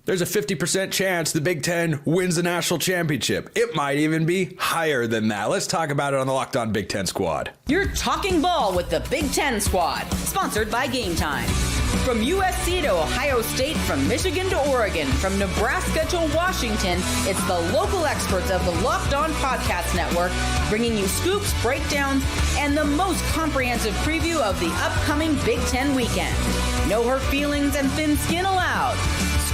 there's a 50% chance the Big Ten wins the national championship. It might even be higher than that. Let's talk about it on the Locked On Big Ten Squad. You're talking ball with the Big Ten Squad, sponsored by Game Time. From USC to Ohio State, from Michigan to Oregon, from Nebraska to Washington, it's the local experts of the Locked On Podcast Network bringing you scoops, breakdowns, and the most comprehensive preview of the upcoming Big Ten weekend. No hurt feelings and thin skin allowed.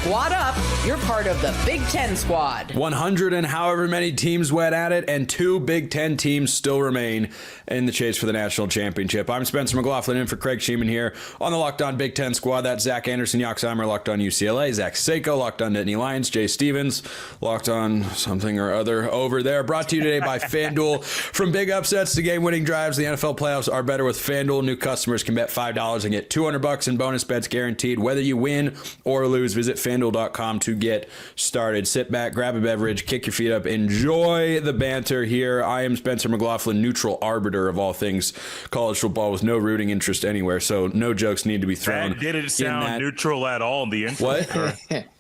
Squad up, you're part of the Big Ten Squad. 100 and however many teams went at it, and 2 Big Ten teams still remain in the chase for the national championship. I'm Spencer McLaughlin in for Craig Shemon here on the Locked On Big Ten Squad. That's Zach Anderson, Yoxheimer, Locked On UCLA, Zach Seiko, Locked On Nittany Lions, Jay Stevens, Locked On something or other over there. Brought to you today by FanDuel. From big upsets to game-winning drives, the NFL playoffs are better with FanDuel. New customers can bet $5 and get $200 in bonus bets guaranteed. Whether you win or lose, visit FanDuel.com to get started. Sit back, grab a beverage, kick your feet up, enjoy the banter here. I am Spencer McLaughlin, neutral arbiter of all things college football with no rooting interest anywhere, so no jokes need to be thrown. That didn't sound neutral at all in the intro. What?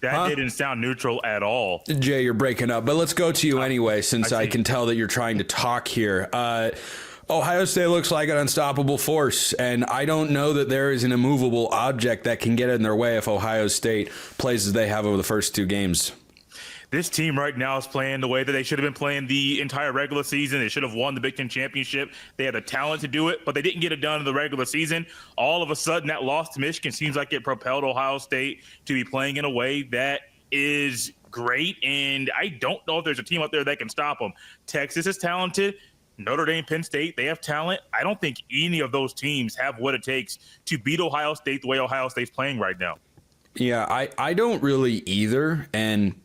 That didn't sound neutral at all. Jay, you're breaking up, but let's go to you anyway, since I can tell that you're trying to talk here. Ohio State looks like an unstoppable force, and I don't know that there is an immovable object that can get in their way if Ohio State plays as they have over the first 2 games. This team right now is playing the way that they should have been playing the entire regular season. They should have won the Big Ten championship. They had the talent to do it, but they didn't get it done in the regular season. All of a sudden, that loss to Michigan seems like it propelled Ohio State to be playing in a way that is great, and I don't know if there's a team out there that can stop them. Texas is talented. Notre Dame, Penn State, they have talent. I don't think any of those teams have what it takes to beat Ohio State the way Ohio State's playing right now. Yeah, I don't really either, and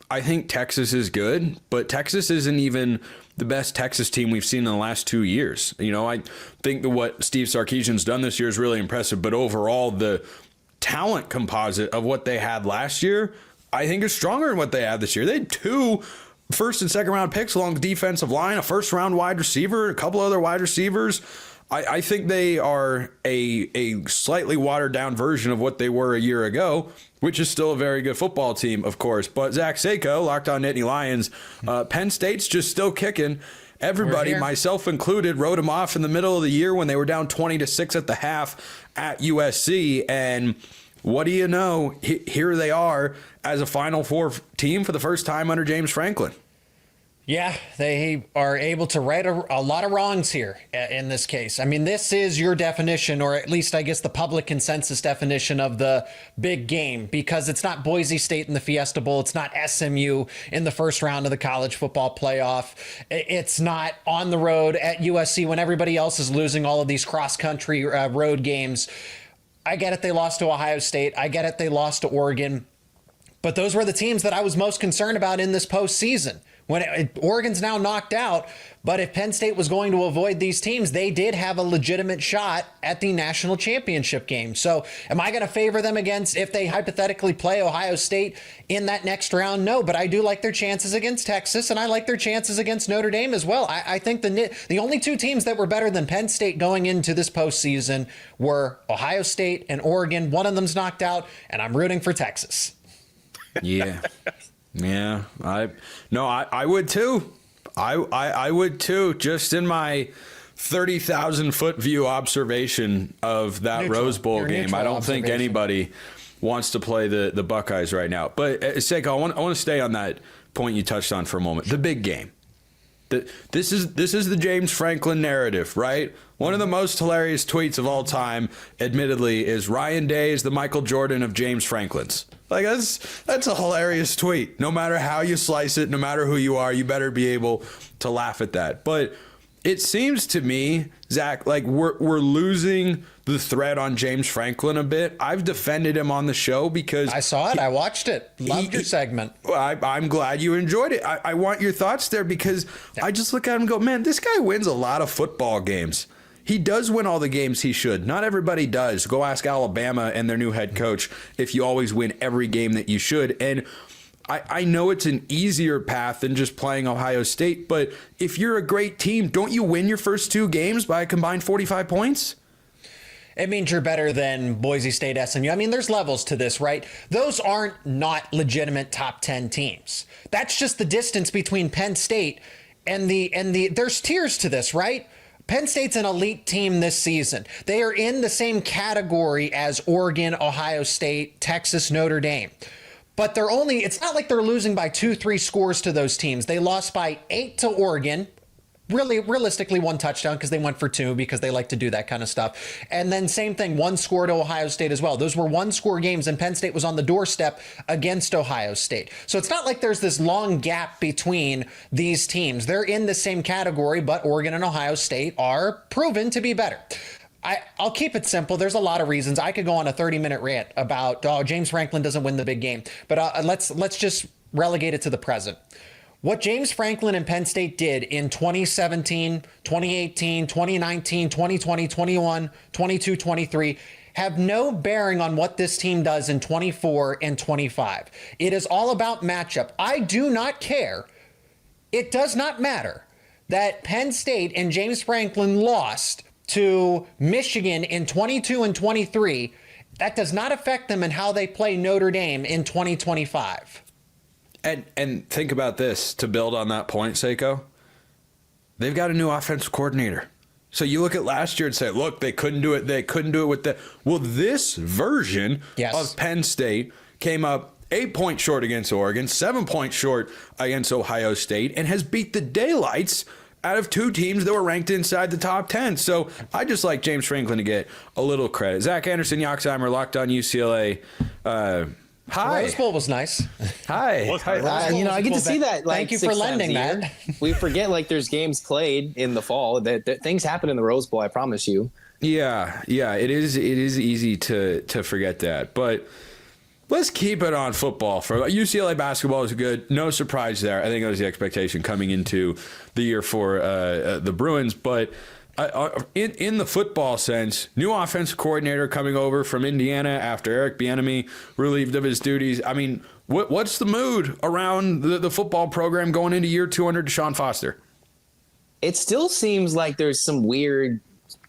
I think Texas is good, but Texas isn't even the best Texas team we've seen in the last 2 years. You know, I think that what Steve Sarkisian's done this year is really impressive, but overall the talent composite of what they had last year, I think is stronger than what they had this year. They had 2 first and second round picks along the defensive line, a first round wide receiver, a couple other wide receivers. I think they are a slightly watered down version of what they were a year ago, which is still a very good football team, of course. But Zach Seiko, Locked On Nittany Lions, Penn State's just still kicking. Everybody, myself included, wrote them off in the middle of the year when they were down 20-6 at the half at USC. And what do you know? Here they are as a Final Four team for the first time under James Franklin. Yeah, they are able to right a lot of wrongs here in this case. I mean, this is your definition, or at least I guess the public consensus definition of the big game, because it's not Boise State in the Fiesta Bowl. It's not SMU in the first round of the college football playoff. It's not on the road at USC when everybody else is losing all of these cross-country road games. I get it, they lost to Ohio State. I get it, they lost to Oregon. But those were the teams that I was most concerned about in this postseason. Oregon's now knocked out, but if Penn State was going to avoid these teams, they did have a legitimate shot at the national championship game. So am I going to favor them against, if they hypothetically play Ohio State in that next round? No, but I do like their chances against Texas, and I like their chances against Notre Dame as well. I think the only 2 teams that were better than Penn State going into this postseason were Ohio State and Oregon. One of them's knocked out, and I'm rooting for Texas. Yeah. Yeah, I would too. I would too, just in my 30,000 foot view observation of that Rose Bowl game. I don't think anybody wants to play the Buckeyes right now. But Seiko, I want to stay on that point you touched on for a moment. The big game. This is the James Franklin narrative, right? One of the most hilarious tweets of all time, admittedly, is Ryan Day is the Michael Jordan of James Franklin's. Like, that's a hilarious tweet. No matter how you slice it, no matter who you are, you better be able to laugh at that. But it seems to me, Zach, like we're losing the thread on James Franklin a bit. I've defended him on the show because I saw it. I watched it. Loved your segment. I'm glad you enjoyed it. I want your thoughts there because I just look at him and go, man, this guy wins a lot of football games. He does win all the games he should. Not everybody does. Go ask Alabama and their new head coach if you always win every game that you should. And I know it's an easier path than just playing Ohio State, but if you're a great team, don't you win your first 2 games by a combined 45 points? It means you're better than Boise State, SMU. I mean, there's levels to this, right? Those aren't not legitimate top 10 teams. That's just the distance between Penn State and there's tiers to this, right? Penn State's an elite team this season. They are in the same category as Oregon, Ohio State, Texas, Notre Dame. But it's not like they're losing by 2-3 scores to those teams. They lost by 8 to Oregon. Really, realistically, 1 touchdown because they went for 2 because they like to do that kind of stuff. And then same thing, 1 score to Ohio State as well. Those were 1-score games, and Penn State was on the doorstep against Ohio State. So it's not like there's this long gap between these teams. They're in the same category, but Oregon and Ohio State are proven to be better. I'll keep it simple. There's a lot of reasons. I could go on a 30-minute rant about, James Franklin doesn't win the big game. But let's just relegate it to the present. What James Franklin and Penn State did in 2017, 2018, 2019, 2020, 21, 22, 23 have no bearing on what this team does in 24 and 25. It is all about matchup. I do not care. It does not matter that Penn State and James Franklin lost to Michigan in 22 and 23. That does not affect them in how they play Notre Dame in 2025. And think about this, to build on that point, Seiko. They've got a new offensive coordinator. So you look at last year and say, look, they couldn't do it. They couldn't do it with the... Well, this version of Penn State came up 8 points short against Oregon, 7 points short against Ohio State, and has beat the daylights out of 2 teams that were ranked inside the top 10. So I just like James Franklin to get a little credit. Zach Anderson, Yoxheimer, Locked On UCLA. Hi. Rose Bowl was nice. Hi. I get to see that. Thank you for lending that. We forget there's games played in the fall. That things happen in the Rose Bowl. I promise you. Yeah. It is easy to forget that, but let's keep it on football. For UCLA basketball is good. No surprise there. I think that was the expectation coming into the year for the Bruins, but. In the football sense, new offensive coordinator coming over from Indiana after Eric Bieniemy relieved of his duties. I mean, what's the mood around the football program going into year 2 under Deshaun Foster? It still seems like there's some weird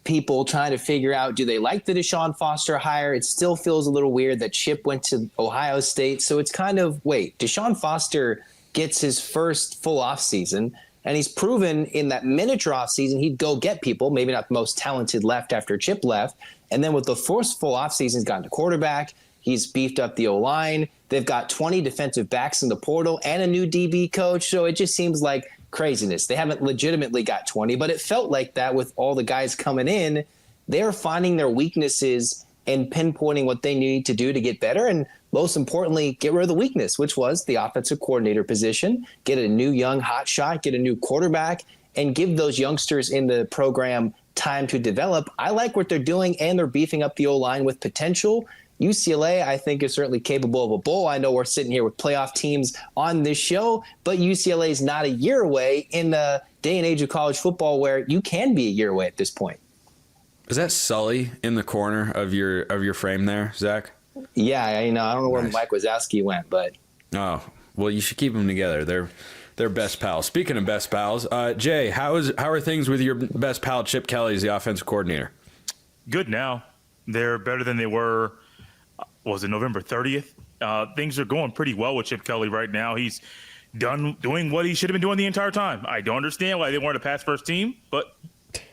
people trying to figure out, do they like the Deshaun Foster hire? It still feels a little weird that Chip went to Ohio State. So it's kind of, wait, Deshaun Foster gets his first full offseason. And he's proven in that miniature offseason, he'd go get people, maybe not the most talented left after Chip left. And then with the first full offseason, he's gotten a quarterback. He's beefed up the O-line. They've got 20 defensive backs in the portal and a new DB coach. So it just seems like craziness. They haven't legitimately got 20, but it felt like that with all the guys coming in. They're finding their weaknesses and pinpointing what they need to do to get better. And most importantly, get rid of the weakness, which was the offensive coordinator position, get a new young hot shot, get a new quarterback, and give those youngsters in the program time to develop. I like what they're doing, and they're beefing up the O-line with potential. UCLA, I think, is certainly capable of a bowl. I know we're sitting here with playoff teams on this show, but UCLA is not a year away in the day and age of college football where you can be a year away at this point. Is that Sully in the corner of your frame there, Zach? Yeah, I don't know where Mike Wazowski went, but oh, well, you should keep them together. They're best pals. Speaking of best pals, Jay, how are things with your best pal Chip Kelly as the offensive coordinator? Good now. They're better than they were. Was it November 30th? Things are going pretty well with Chip Kelly right now. He's doing what he should have been doing the entire time. I don't understand why they weren't a pass first team, but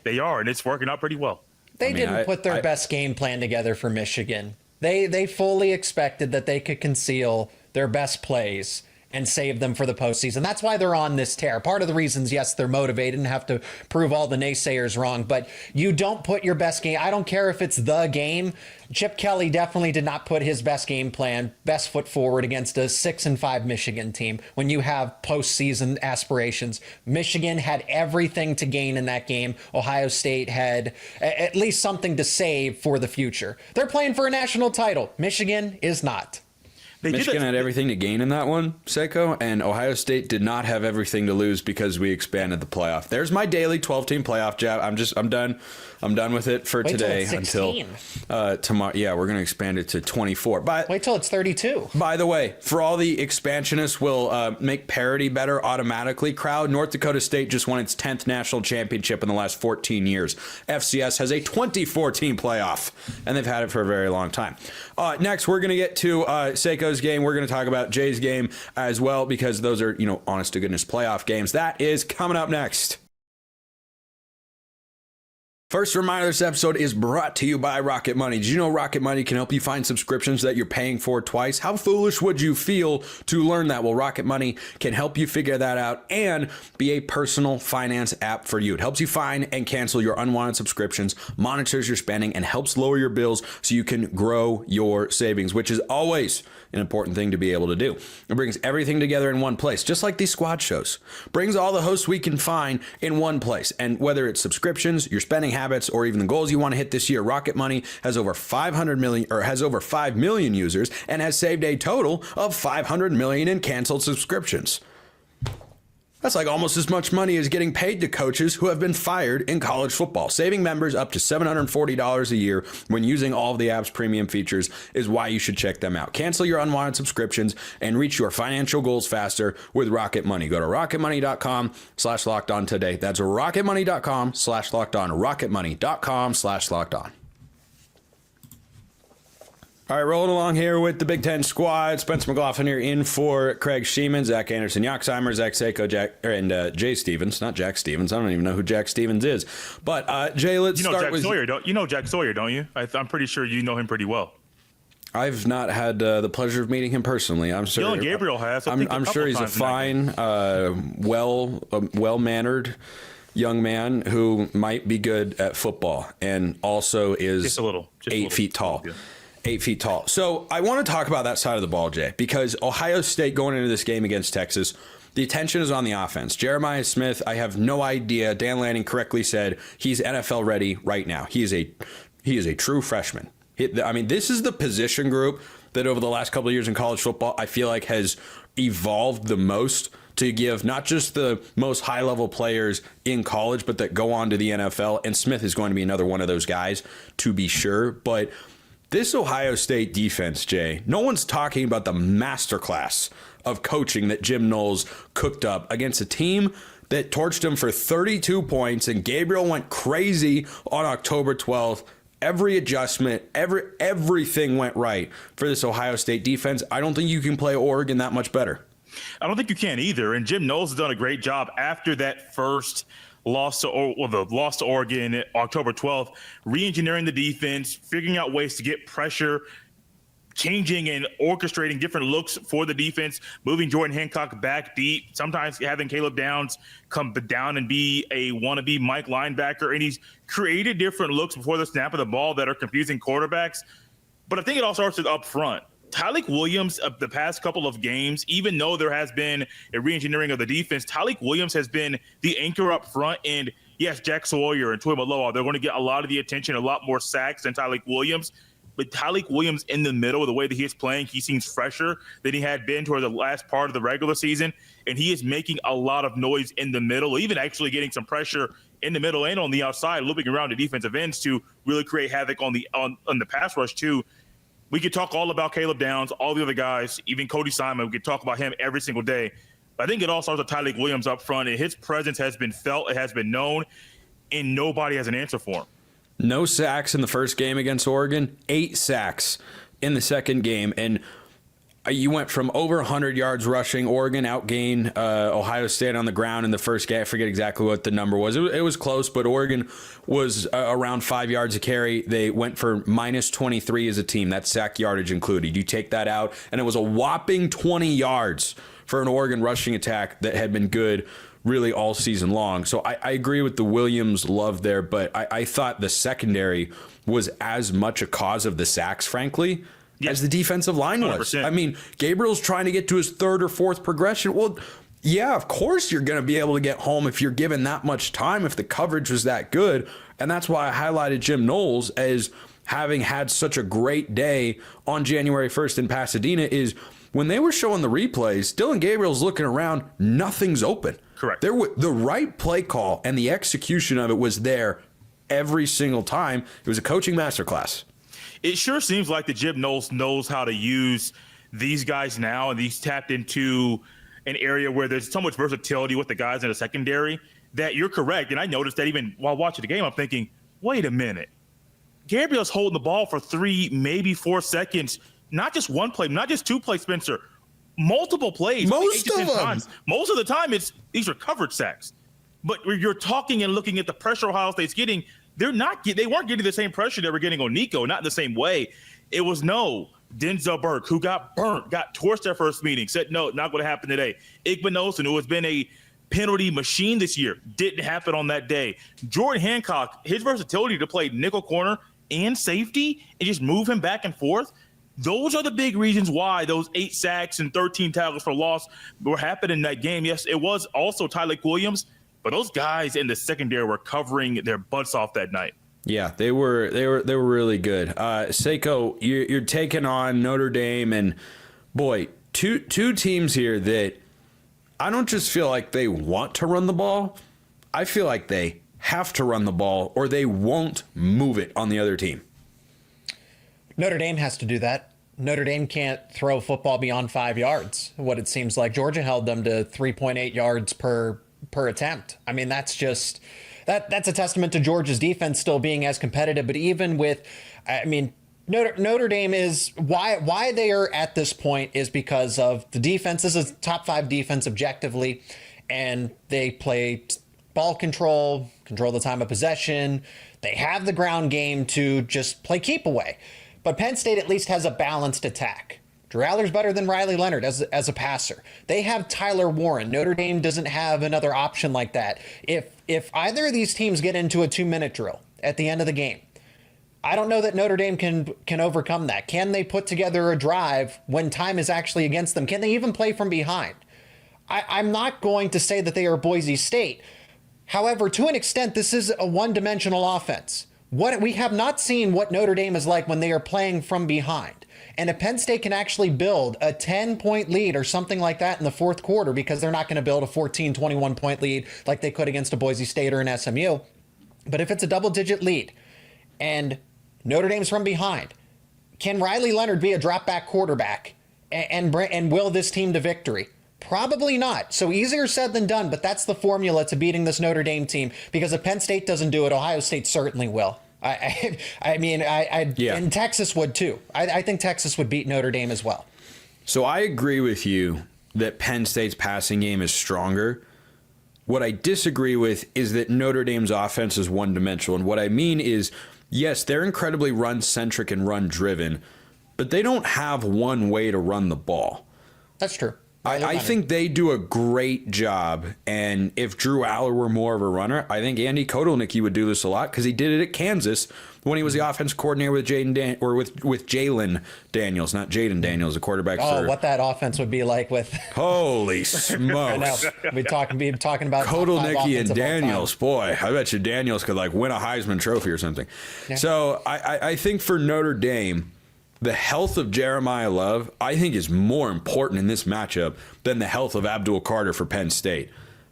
they are, and it's working out pretty well. They didn't put their best game plan together for Michigan. They fully expected that they could conceal their best plays and save them for the postseason. That's why they're on this tear. Part of the reasons, yes, they're motivated and have to prove all the naysayers wrong, but you don't put your best game. I don't care if it's the game. Chip Kelly definitely did not put his best game plan, best foot forward against a 6-5 Michigan team when you have postseason aspirations. Michigan had everything to gain in that game. Ohio State had at least something to save for the future. They're playing for a national title. Michigan is not. Michigan had everything to gain in that one, Seiko, and Ohio State did not have everything to lose because we expanded the playoff. There's my daily 12-team playoff jab. I'm done. I'm done with it for today until tomorrow. Yeah, we're going to expand it to 24. But wait till it's 32. By the way, for all the expansionists will make parity better automatically, crowd, North Dakota State just won its 10th national championship in the last 14 years. FCS has a 24-team playoff, and they've had it for a very long time. Next, we're going to get to Seiko's game. We're going to talk about Jay's game as well, because those are, honest to goodness playoff games. That is coming up next. First reminder, this episode is brought to you by Rocket Money. Did you know Rocket Money can help you find subscriptions that you're paying for twice? How foolish would you feel to learn that? Well, Rocket Money can help you figure that out and be a personal finance app for you. It helps you find and cancel your unwanted subscriptions, monitors your spending, and helps lower your bills so you can grow your savings, which is always an important thing to be able to do. It brings everything together in one place, just like these squad shows. Brings all the hosts we can find in one place. And whether it's subscriptions, your spending habits, or even the goals you want to hit this year, Rocket Money has over 5 million users and has saved a total of 500 million in canceled subscriptions. That's like almost as much money as getting paid to coaches who have been fired in college football. Saving members up to $740 a year when using all of the app's premium features is why you should check them out. Cancel your unwanted subscriptions and reach your financial goals faster with Rocket Money. Go to rocketmoney.com/lockedon today. That's rocketmoney.com/lockedon. rocketmoney.com/lockedon. All right, rolling along here with the Big Ten squad. Spencer McLaughlin here in for Craig Shemon, Zach Anderson, Yoxheimer, Zach Seiko, and Jay Stevens. Not Jack Stevens. I don't even know who Jack Stevens is. But Jay, let's start Jack with Sawyer. You know Jack Sawyer, don't you? I'm pretty sure you know him pretty well. I've not had the pleasure of meeting him personally. I'm sure Dylan Gabriel has. I'm sure he's a fine, well-mannered young man who might be good at football and also is just 8 feet tall. 8 feet tall. So I want to talk about that side of the ball, Jay, because Ohio State going into this game against Texas, the attention is on the offense. Jeremiah Smith, I have no idea. Dan Lanning correctly said he's NFL ready right now. He is a true freshman. This is the position group that over the last couple of years in college football, I feel like has evolved the most to give not just the most high-level players in college, but that go on to the NFL. And Smith is going to be another one of those guys, to be sure. But this Ohio State defense, Jay, no one's talking about the masterclass of coaching that Jim Knowles cooked up against a team that torched him for 32 points, and Gabriel went crazy on October 12th. Every adjustment, everything went right for this Ohio State defense. I don't think you can play Oregon that much better. I don't think you can either. And Jim Knowles has done a great job after that first loss to Oregon October 12th, re-engineering the defense, figuring out ways to get pressure, changing and orchestrating different looks for the defense, moving Jordan Hancock back deep, sometimes having Caleb Downs come down and be a wannabe Mike linebacker. And he's created different looks before the snap of the ball that are confusing quarterbacks. But I think it all starts with up front. Tyleik Williams, of the past couple of games, even though there has been a re-engineering of the defense, Tyleik Williams has been the anchor up front. And yes, Jack Sawyer and Toy Maloa, they're going to get a lot of the attention, a lot more sacks than Tyleik Williams. But Tyleik Williams in the middle, the way that he is playing, he seems fresher than he had been toward the last part of the regular season. And he is making a lot of noise in the middle, even actually getting some pressure in the middle and on the outside, looping around the defensive ends to really create havoc on the pass rush too. We could talk all about Caleb Downs, all the other guys, even Cody Simon. We could talk about him every single day. But I think it all starts with Tyleik Williams up front, and his presence has been felt, it has been known, and nobody has an answer for him. No sacks in the first game against Oregon, 8 sacks in the second game. And you went from over 100 yards rushing. Oregon outgained Ohio State on the ground in the first game. I forget exactly what the number was. It was close, but Oregon was around 5 yards a carry. They went for minus 23 as a team. That's sack yardage included. You take that out, and it was a whopping 20 yards for an Oregon rushing attack that had been good really all season long. So I agree with the Williams love there, but I thought the secondary was as much a cause of the sacks, frankly, as the defensive line was. 100%. I mean, Gabriel's trying to get to his third or fourth progression. Well, yeah, of course you're going to be able to get home if you're given that much time, if the coverage was that good. And that's why I highlighted Jim Knowles as having had such a great day on January 1st in Pasadena is when they were showing the replays, Dylan Gabriel's looking around, nothing's open. Correct. The right play call and the execution of it was there every single time. It was a coaching masterclass. It sure seems like the Jim knows how to use these guys now, and he's tapped into an area where there's so much versatility with the guys in the secondary that you're correct. And I noticed that even while watching the game, I'm thinking, wait a minute. Gabriel's holding the ball for 3, maybe 4 seconds. Not just one play, not just 2 plays, Spencer. Multiple plays. Most of them. Times. Most of the time, these are covered sacks. But you're talking and looking at the pressure Ohio State's getting. They weren't getting the same pressure they were getting on Nico, not in the same way. It was Denzel Burke, who got burnt, got torched their first meeting, said no, not going to happen today. Igbenogson, who has been a penalty machine this year, didn't happen on that day. Jordan Hancock, his versatility to play nickel corner and safety and just move him back and forth, those are the big reasons why those 8 sacks and 13 tackles for loss were happening in that game. Yes, it was also Tyler Williams, but those guys in the secondary were covering their butts off that night. Yeah, they were really good. Seiko, you're taking on Notre Dame, and boy, two teams here that I don't just feel like they want to run the ball. I feel like they have to run the ball or they won't move it on the other team. Notre Dame has to do that. Notre Dame can't throw football beyond 5 yards. What it seems like Georgia held them to 3.8 yards per attempt. I mean, that's just that's a testament to Georgia's defense still being as competitive. But even with, I mean, Notre Dame is why they are at this point is because of the defense. This is top 5 defense objectively, and they play ball control the time of possession. They have the ground game to just play keep away. But Penn State at least has a balanced attack. Drew Allar's better than Riley Leonard as a passer. They have Tyler Warren. Notre Dame doesn't have another option like that. If either of these teams get into a 2-minute drill at the end of the game, I don't know that Notre Dame can overcome that. Can they put together a drive when time is actually against them? Can they even play from behind? I'm not going to say that they are Boise State. However, to an extent, this is a one-dimensional offense. We have not seen what Notre Dame is like when they are playing from behind. And if Penn State can actually build a 10-point lead or something like that in the fourth quarter, because they're not going to build a 14, 21-point lead like they could against a Boise State or an SMU. But if it's a double-digit lead and Notre Dame's from behind, can Riley Leonard be a drop-back quarterback and will this team to victory? Probably not. So easier said than done, but that's the formula to beating this Notre Dame team, because if Penn State doesn't do it, Ohio State certainly will. And Texas would too. I think Texas would beat Notre Dame as well. So I agree with you that Penn State's passing game is stronger. What I disagree with is that Notre Dame's offense is one-dimensional. And what I mean is, yes, they're incredibly run-centric and run-driven, but they don't have one way to run the ball. That's true. I think they do a great job, and if Drew Aller were more of a runner, I think Andy Kotelnicki would do this a lot because he did it at Kansas when he was the offense coordinator with with Jalen Daniels, not Jaden Daniels, the quarterback. What that offense would be like with holy smokes! I know. Be talking about Kotelnicki and Daniels. Boy, I bet you Daniels could win a Heisman Trophy or something. Yeah. So I think for Notre Dame, the health of Jeremiah Love, I think, is more important in this matchup than the health of Abdul Carter for Penn State.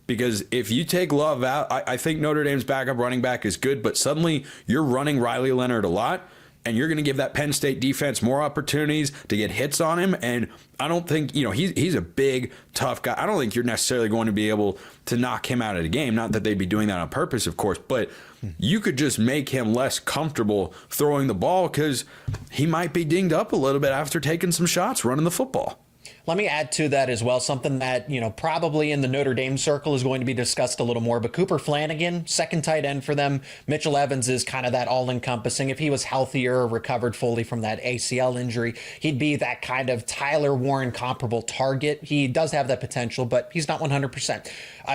Because if you take Love out, I think Notre Dame's backup running back is good, but suddenly you're running Riley Leonard a lot, and you're going to give that Penn State defense more opportunities to get hits on him. And I don't think, he's a big, tough guy. I don't think you're necessarily going to be able to knock him out of the game. Not that they'd be doing that on purpose, of course, but you could just make him less comfortable throwing the ball because he might be dinged up a little bit after taking some shots running the football. Let me add to that as well, something that, probably in the Notre Dame circle is going to be discussed a little more, but Cooper Flanagan, second tight end for them. Mitchell Evans is kind of that all-encompassing. If he was healthier, recovered fully from that ACL injury, he'd be that kind of Tyler Warren comparable target. He does have that potential, but he's not 100%.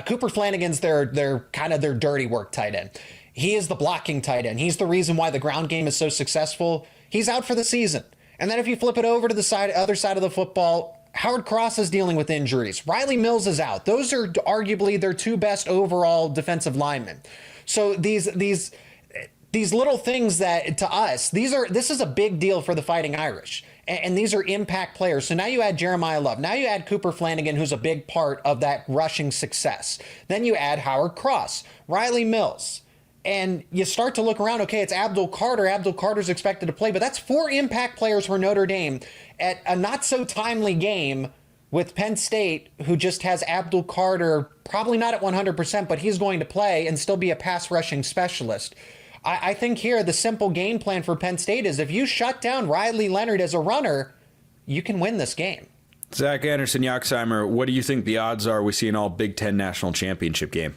Cooper Flanagan's their kind of their dirty work tight end. He is the blocking tight end. He's the reason why the ground game is so successful. He's out for the season. And then if you flip it over to the other side of the football, Howard Cross is dealing with injuries. Riley Mills is out. Those are arguably their 2 best overall defensive linemen. So these little things that to us, this is a big deal for the Fighting Irish. And these are impact players. So now you add Jeremiah Love. Now you add Cooper Flanagan, who's a big part of that rushing success. Then you add Howard Cross, Riley Mills. And you start to look around, okay, it's Abdul Carter. Abdul Carter's expected to play, but that's 4 impact players for Notre Dame at a not so timely game with Penn State, who just has Abdul Carter, probably not at 100%, but he's going to play and still be a pass rushing specialist. I think here the simple game plan for Penn State is if you shut down Riley Leonard as a runner, you can win this game. Zach Anderson, Yoxheimer, what do you think the odds are we see an all Big Ten national championship game?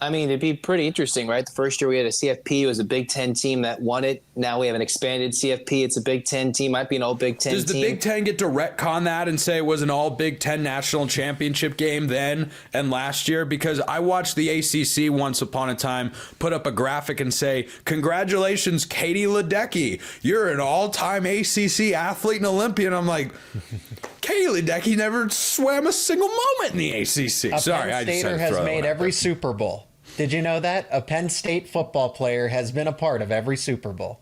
I mean, it'd be pretty interesting, right? The first year we had a CFP, it was a Big Ten team that won it. Now we have an expanded CFP. It's a Big Ten team. Might be an all Big Ten team. Does the Big Ten get to retcon that and say it was an all Big Ten national championship game then and last year? Because I watched the ACC once upon a time put up a graphic and say, congratulations, Katie Ledecky. You're an all-time ACC athlete and Olympian. I'm like, Katie Ledecky never swam a single moment in the ACC. A Sorry, Penn I just Stater had to has throw that made one out every there. Super Bowl. Did you know that? A Penn State football player has been a part of every Super Bowl.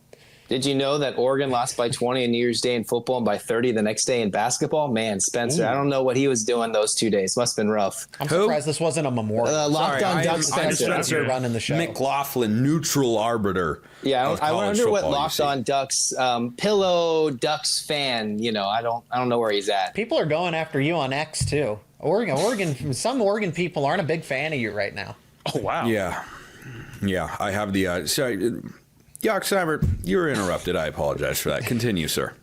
Did you know that Oregon lost by 20 on New Year's Day in football and by 30 the next day in basketball? Man, Spencer, I don't know what he was doing those 2 days. Must have been rough. I'm surprised this wasn't a memorial. Locked on I Duck am Spencer. Spencer running the show. McLaughlin, neutral arbiter. Yeah, of I college wonder what football, you Locked see. on Ducks pillow Ducks fan. You know, I don't know where he's at. People are going after you on X too. Oregon. Some Oregon people aren't a big fan of you right now. Oh, wow. Yeah, I have the sorry, Yoxheimer, you were interrupted. I apologize for that. Continue, sir.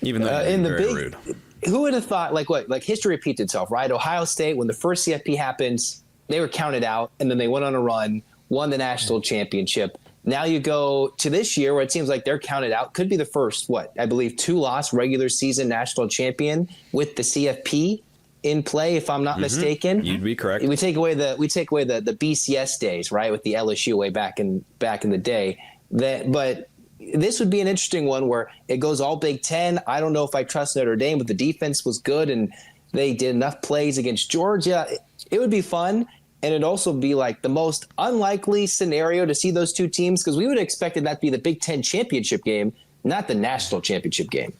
Even though in you're the very big, rude. who would have thought? Like history repeats itself, right? Ohio State, when the first CFP happened, they were counted out, and then they went on a run, won the national championship. Now you go to this year where it seems like they're counted out. Could be the first, I believe, 2-loss regular season national champion with the CFP in play, if I'm not mistaken. You'd be correct. We take away the BCS days, right, with the LSU way back in the day. But this would be an interesting one where it goes all Big Ten. I don't know if I trust Notre Dame, but the defense was good and they did enough plays against Georgia. It would be fun, and it'd also be like the most unlikely scenario to see those two teams, because we would have expected that to be the Big Ten championship game, not the national championship game.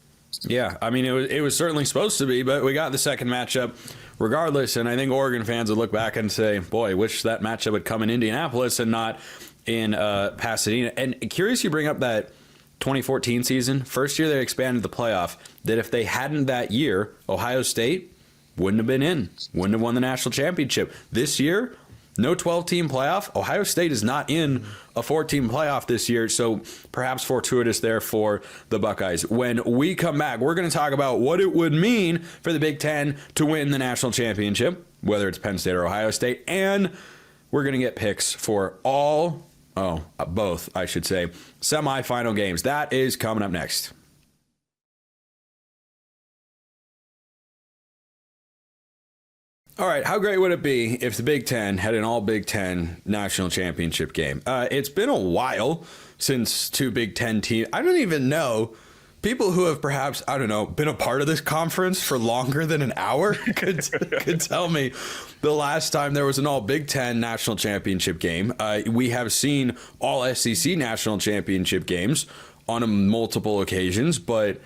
Yeah, I mean, it was certainly supposed to be, but we got the second matchup regardless, and I think Oregon fans would look back and say, boy, wish that matchup would come in Indianapolis and not in Pasadena. And curious you bring up that 2014 season, first year they expanded the playoff, that if they hadn't that year, Ohio State wouldn't have been in, wouldn't have won the national championship. This year, no 12-team playoff. Ohio State is not in a 14 playoff this year, so perhaps fortuitous there for the Buckeyes. When we come back, we're going to talk about what it would mean for the Big Ten to win the national championship, whether it's Penn State or Ohio State, and we're going to get picks for both, I should say, semifinal games. That is coming up next. All right, how great would it be if the Big Ten had an all Big Ten national championship game? It's been a while since two Big Ten teams. I don't even know. People who have perhaps, I don't know, been a part of this conference for longer than an hour could tell me the last time there was an all Big Ten national championship game. We have seen all SEC national championship games on multiple occasions, but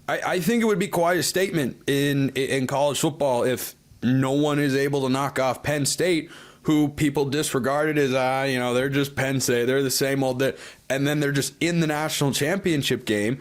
I think it would be quite a statement in college football if no one is able to knock off Penn State, who people disregarded as, they're just Penn State. They're the same old, and then they're just in the national championship game.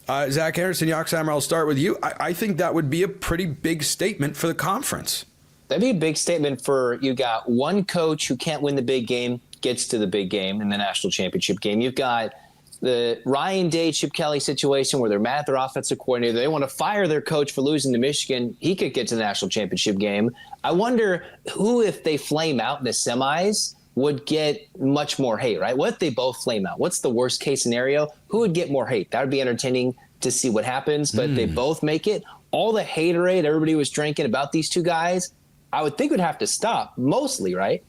Zach Anderson, Yoxheimer, I'll start with you. I think that would be a pretty big statement for the conference. That'd be a big statement for, you got one coach who can't win the big game, gets to the big game in the national championship game. You've got the Ryan Day, Chip Kelly situation where they're mad at their offensive coordinator. They want to fire their coach for losing to Michigan. He could get to the national championship game. I wonder who, if they flame out in the semis, would get much more hate, right? What if they both flame out? What's the worst case scenario? Who would get more hate? That would be entertaining to see what happens, but they both make it. All the haterade everybody was drinking about these two guys, I would think would have to stop mostly, right?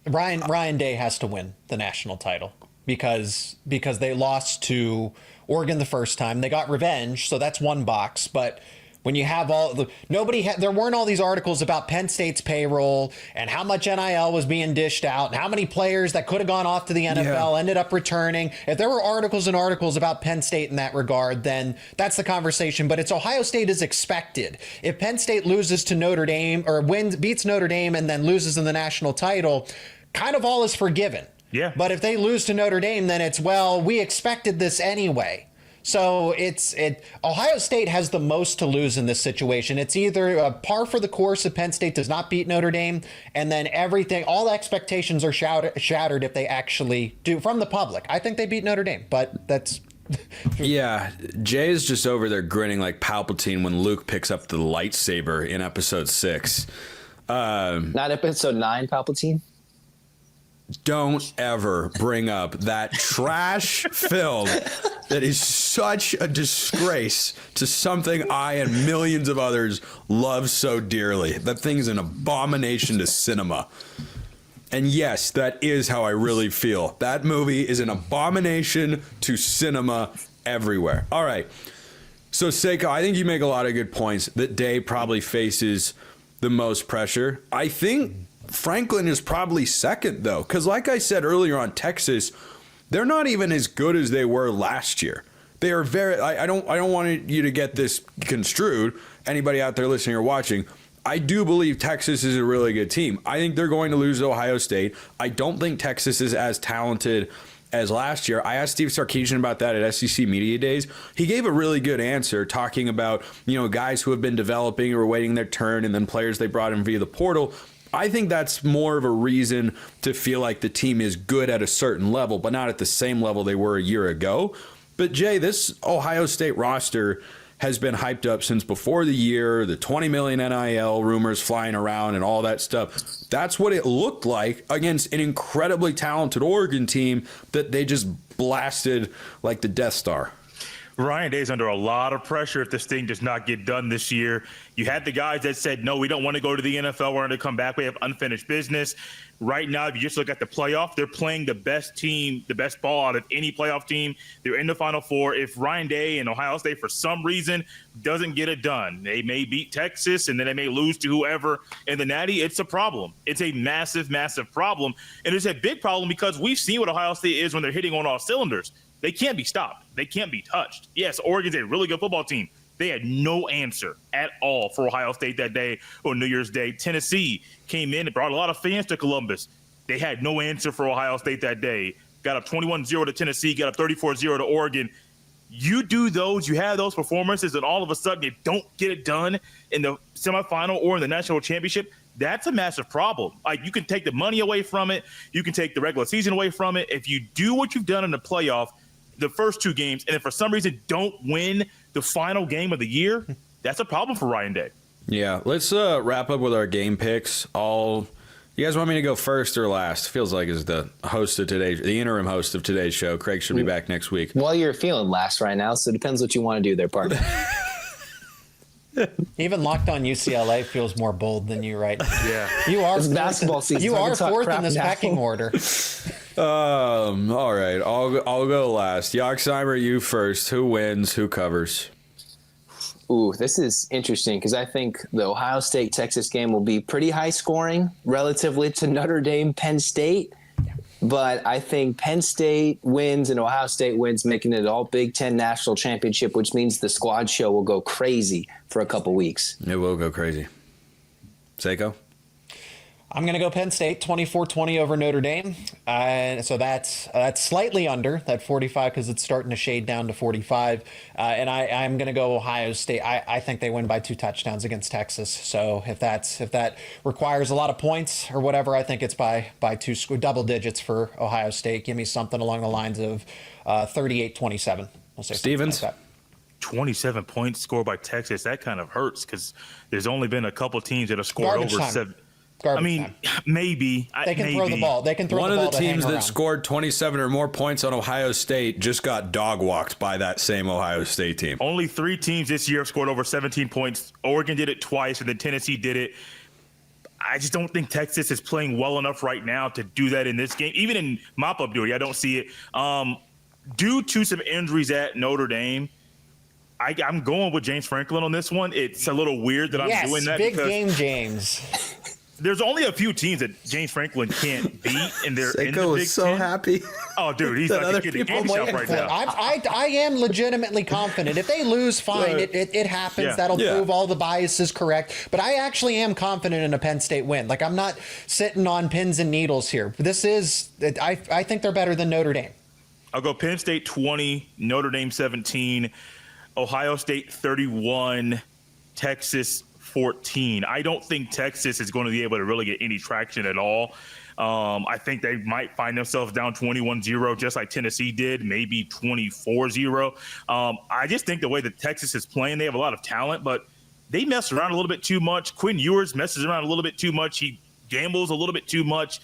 Ryan Day has to win the national title because they lost to Oregon the first time. They got revenge, so that's one box. But when you have there weren't all these articles about Penn State's payroll and how much NIL was being dished out and how many players that could have gone off to the NFL ended up returning. If there were articles and articles about Penn State in that regard, then that's the conversation. But it's Ohio State is expected. If Penn State loses to Notre Dame or beats Notre Dame and then loses in the national title, kind of all is forgiven. Yeah. But if they lose to Notre Dame, then it's, well, we expected this anyway. So Ohio State has the most to lose in this situation. It's either a par for the course if Penn State does not beat Notre Dame, and then all expectations are shattered if they actually do from the public. I think they beat Notre Dame, but that's... Yeah, Jay is just over there grinning like Palpatine when Luke picks up the lightsaber in episode 6. Not episode 9, Palpatine? Don't ever bring up that trash film that is such a disgrace to something I and millions of others love so dearly. That thing's an abomination to cinema. And yes, that is how I really feel. That movie is an abomination to cinema everywhere. All right. So, Seiko, I think you make a lot of good points that Day probably faces the most pressure. I think Franklin is probably second, though, because like I said earlier on Texas, they're not even as good as they were last year. They are very. I don't want you to get this construed. Anybody out there listening or watching, I do believe Texas is a really good team. I think they're going to lose to Ohio State. I don't think Texas is as talented as last year. I asked Steve Sarkisian about that at SEC Media Days. He gave a really good answer talking about, guys who have been developing or waiting their turn and then players they brought in via the portal. I think that's more of a reason to feel like the team is good at a certain level, but not at the same level they were a year ago. But Jay, this Ohio State roster has been hyped up since before the year, the 20 million NIL rumors flying around and all that stuff. That's what it looked like against an incredibly talented Oregon team that they just blasted like the Death Star. Ryan Day's under a lot of pressure if this thing does not get done this year. You had the guys that said, no, we don't want to go to the NFL. We're going to come back. We have unfinished business. Right now, if you just look at the playoff, they're playing the best team, the best ball out of any playoff team. They're in the Final Four. If Ryan Day and Ohio State, for some reason, doesn't get it done, they may beat Texas and then they may lose to whoever in the Natty. It's a problem. It's a massive, massive problem. And it's a big problem because we've seen what Ohio State is when they're hitting on all cylinders. They can't be stopped. They can't be touched. Yes, Oregon's a really good football team. They had no answer at all for Ohio State that day on New Year's Day. Tennessee came in and brought a lot of fans to Columbus. They had no answer for Ohio State that day. Got up 21-0 to Tennessee, got up 34-0 to Oregon. You do those, you have those performances, and all of a sudden you don't get it done in the semifinal or in the national championship. That's a massive problem. Like, you can take the money away from it. You can take the regular season away from it. If you do what you've done in the playoff, the first two games, and if for some reason don't win the final game of the year, that's a problem for Ryan Day. Yeah, let's wrap up with our game picks. You guys want me to go first or last? Feels like as the host of the interim host of today's show. Craig should be back next week. Well, you're feeling last right now, so it depends what you want to do there, partner. Even Locked On UCLA feels more bold than you right now. Yeah. You are It's basketball season. You so are fourth in this pecking order. All right, I'll go last. Yoxheimer, you first. Who wins? Who covers? Ooh, this is interesting because I think the Ohio State-Texas game will be pretty high scoring relatively to Notre Dame, Penn State. But I think Penn State wins and Ohio State wins, making it all Big Ten national championship, which means the squad show will go crazy for a couple weeks. It will go crazy. Seiko? I'm going to go Penn State, 24-20 over Notre Dame. So that's slightly under that 45 because it's starting to shade down to 45. And I'm going to go Ohio State. I think they win by 2 touchdowns against Texas. So if that requires a lot of points or whatever, I think it's by double digits for Ohio State. Give me something along the lines of 38-27. We'll say Stevens? Like 27 points scored by Texas. That kind of hurts because there's only been a couple teams that have scored Garbage over time. 7. Garbage I mean, time. maybe. They can throw the ball. They can throw One the ball of the to hang teams that around. scored 27 or more points on Ohio State just got dog-walked by that same Ohio State team. Only 3 teams this year have scored over 17 points. Oregon did it twice, and then Tennessee did it. I just don't think Texas is playing well enough right now to do that in this game. Even in mop-up duty, I don't see it. Due to some injuries at Notre Dame, I'm going with James Franklin on this one. It's a little weird that I'm doing that. Big game, James. There's only a few teams that James Franklin can't beat, and they're in the Seiko Big is so Ten. happy. Oh, dude, he's like other a kid in a people candy shop right now. I am legitimately confident. If they lose, fine. It happens. Yeah. That'll prove all the bias is correct. But I actually am confident in a Penn State win. Like, I'm not sitting on pins and needles here. This is, I think they're better than Notre Dame. I'll go Penn State 20, Notre Dame 17, Ohio State 31, Texas 14. I don't think Texas is going to be able to really get any traction at all. I think they might find themselves down 21-0, just like Tennessee did, maybe 24-0. I just think the way that Texas is playing, they have a lot of talent, but they mess around a little bit too much. Quinn Ewers messes around a little bit too much. He gambles a little bit too much.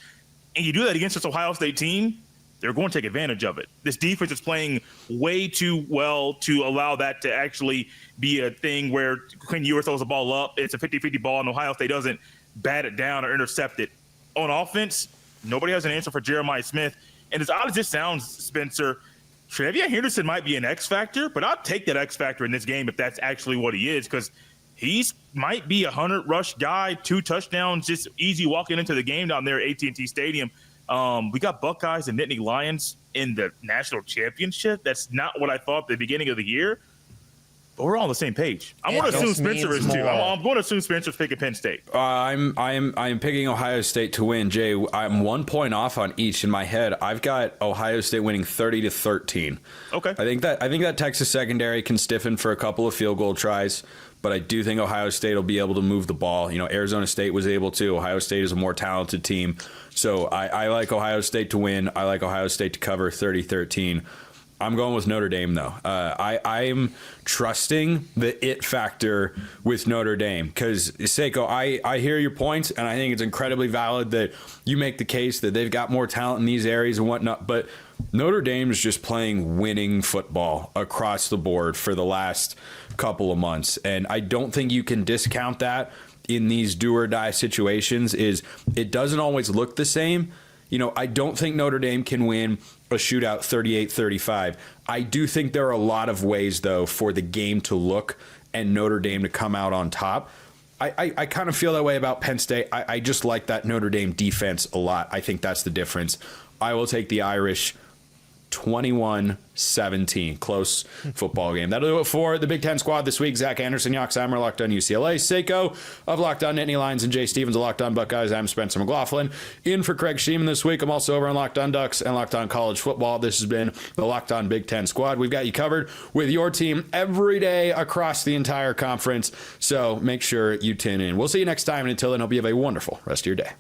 And you do that against this Ohio State team, they're going to take advantage of it. This defense is playing way too well to allow that to actually be a thing where Quinn Ewers throws the ball up. It's a 50-50 ball, and Ohio State doesn't bat it down or intercept it. On offense, nobody has an answer for Jeremiah Smith. And as odd as this sounds, Spencer, Trevion Henderson might be an X factor, but I'll take that X factor in this game if that's actually what he is, because he's might be a 100-rush guy, 2 touchdowns, just easy walking into the game down there at AT&T Stadium. We got Buckeyes and Nittany Lions in the national championship. That's not what I thought at the beginning of the year. But we're all on the same page. I'm going to assume Spencer is too. I'm going to assume Spencer's picking Penn State. I'm picking Ohio State to win. Jay, I'm 1 point off on each in my head. I've got Ohio State winning 30-13. Okay. I think that Texas secondary can stiffen for a couple of field goal tries, but I do think Ohio State will be able to move the ball. You know, Arizona State was able to. Ohio State is a more talented team. So I like Ohio State to win. I like Ohio State to cover 30-13. I'm going with Notre Dame, though. I'm trusting the it factor with Notre Dame because, Seiko, I hear your points, and I think it's incredibly valid that you make the case that they've got more talent in these areas and whatnot, but Notre Dame is just playing winning football across the board for the last couple of months, and I don't think you can discount that in these do-or-die situations. Is it doesn't always look the same. You know, I don't think Notre Dame can win a shootout 38-35. I do think there are a lot of ways, though, for the game to look and Notre Dame to come out on top. I kind of feel that way about Penn State. I just like that Notre Dame defense a lot. I think that's the difference. I will take the Irish 21-17. Close football game. That'll do it for the Big Ten squad this week. Zach Anderson, Yoxheimer, Locked On UCLA. Seiko of Locked On Nittany Lions and Jay Stevens of Locked On Buckeyes. I'm Spencer McLaughlin. In for Craig Sheeman this week. I'm also over on Locked On Ducks and Locked On College Football. This has been the Locked On Big Ten squad. We've got you covered with your team every day across the entire conference. So make sure you tune in. We'll see you next time. And until then, hope you have a wonderful rest of your day.